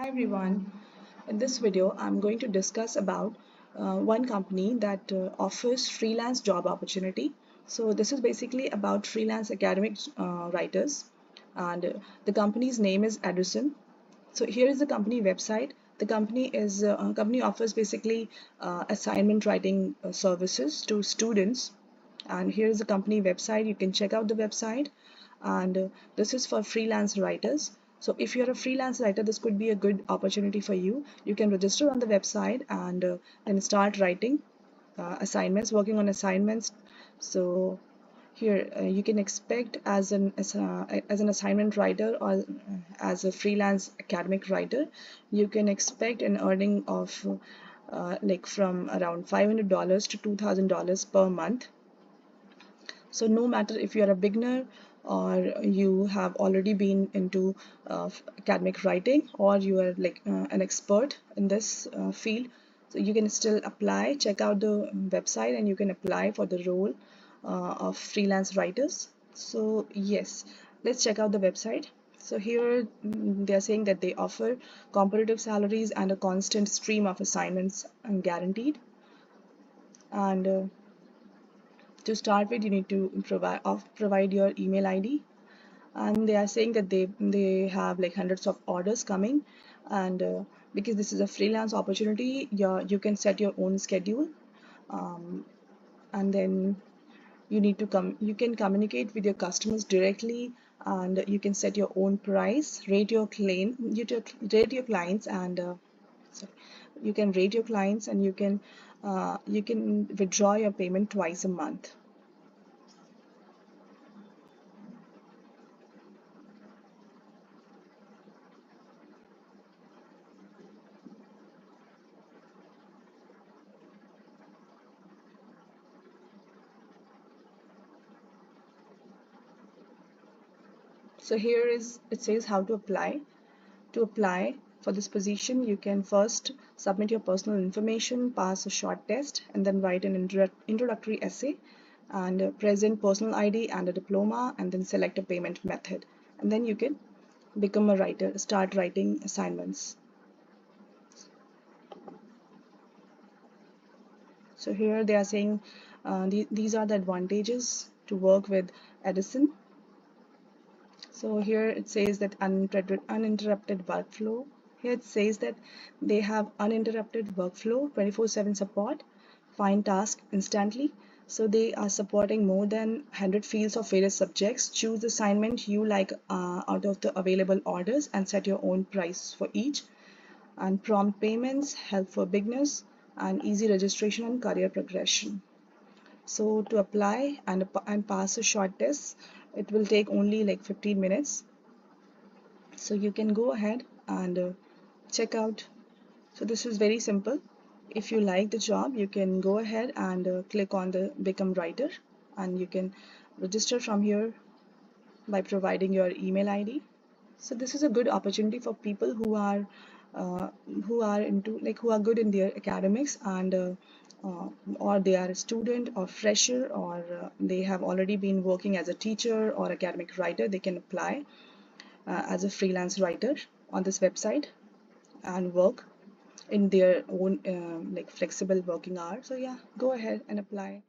Hi everyone. In this video, I'm going to discuss about one company that offers freelance job opportunity. So this is basically about freelance academic writers, and the company's name is Edussan. So here is the company website. The company offers basically assignment writing services to students, and here is the company website. You can check out the website, and this is for freelance writers. So if you're a freelance writer, this could be a good opportunity for you. You can register on the website and start writing assignments, working on assignments. So here you can expect as an assignment writer or as a freelance academic writer, you can expect an earning of like from around $500 to $2,000 per month. So no matter if you are a beginner or you have already been into academic writing, or you are like an expert in this field, so you can still apply. Check out the website and you can apply for the role of freelance writers. So yes, let's check out the website. So here they are saying that they offer competitive salaries and a constant stream of assignments guaranteed. And to start with, you need to provide your email ID, and they are saying that they have like hundreds of orders coming, and because this is a freelance opportunity, you can set your own schedule, um, and then you can communicate with your customers directly, and you can set your own price, rate your clients, and sorry, you can rate your clients, and you can withdraw your payment twice a month. So here is it says how to apply. To apply for this position, you can first submit your personal information, pass a short test, and then write an introductory essay, and present personal ID and a diploma, and then select a payment method. And then you can become a writer, start writing assignments. So here they are saying these are the advantages to work with Edussan. So here it says that uninterrupted workflow. Here it says that they have uninterrupted workflow, 24/7 support, find tasks instantly. So they are supporting more than 100 fields of various subjects. Choose the assignment you like out of the available orders and set your own price for each. And prompt payments, help for beginners, and easy registration and career progression. So to apply and pass a short test, it will take only like 15 minutes. So you can go ahead and check out. So this is very simple. If you like the job, you can go ahead and click on the become writer, and you can register from here by providing your email ID. So this is a good opportunity for people uh, who are good in their academics, and or they are a student or fresher, or they have already been working as a teacher or academic writer. They can apply as a freelance writer on this website and work in their own like flexible working hours. So yeah, go ahead and apply.